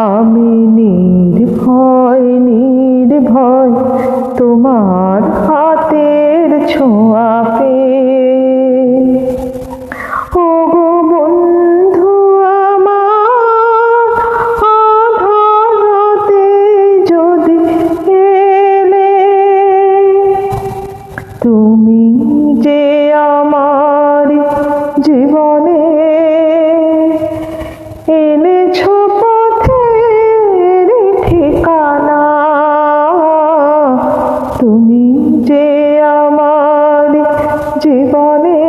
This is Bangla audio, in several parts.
আমি নির্ভয় নির্ভয় তোমার হাতের ছোঁয়া পেয়ে। ওগো বন্ধু আমার আধারাতে যদি এলে, তুমি যে আমার জীবনে এনেছো পথের ঠিকানা। তুমি যে আমার জীবনে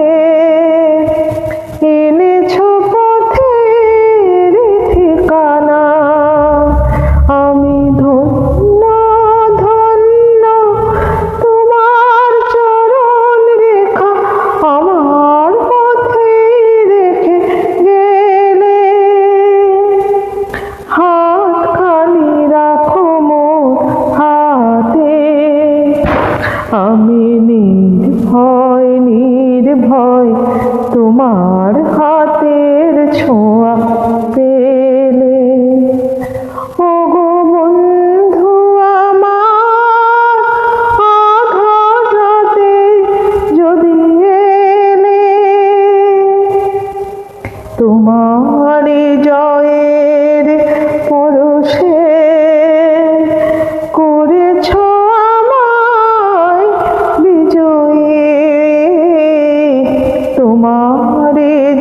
এনেছো পথের ঠিকানা। আমি ধন্য ধন্য তোমার চরণ রেখা আমার পথে রেখে গেলে। হাতখানি রাখো মোর হাতে, আমি নির্ভয় নির্ভয় তোমার হাতের ছোঁয়া পেলে। ওগো বন্ধু আমার আধারাতে যদি এলে, তোমার জয়ের পরশে করেছ আমায় বিজয়ী। তোমার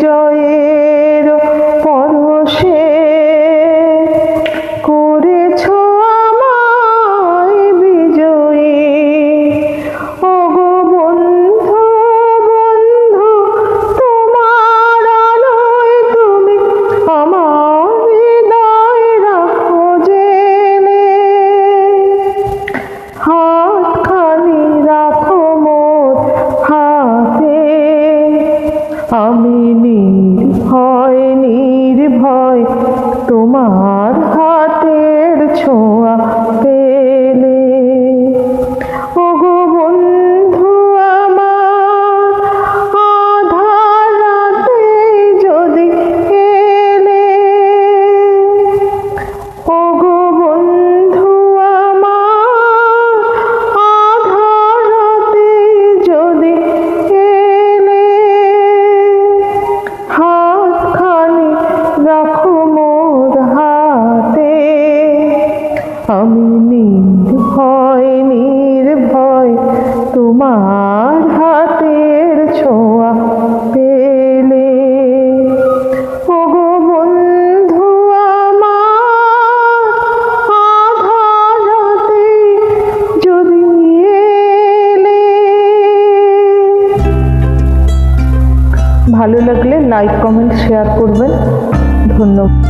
জয়ের পরশে করেছ আমায় বিজয়ী। ওগো বন্ধু বন্ধু তোমার আলোয় তুমি আমার হৃদয় রাখো জেলে। হাতখানি রাখো মোর হাতে, আমি নির্ভয় নির্ভয় তোমার হাতের ছোঁয়া পেলে। ওগো বন্ধু আমার আধারাতে যদি এলে, ওগো বন্ধু আমার আধারাতে যদি এলে। হাতখানি রাখো মোর হাতে, আমি নির্ভয় নির্ভয় তোমার হাতের ছোঁয়া পেলে। ওগো বন্ধু আমার আধারাতে যদি এলে। ভালো লাগলে লাইক কমেন্ট শেয়ার করবেন। ধন্যবাদ।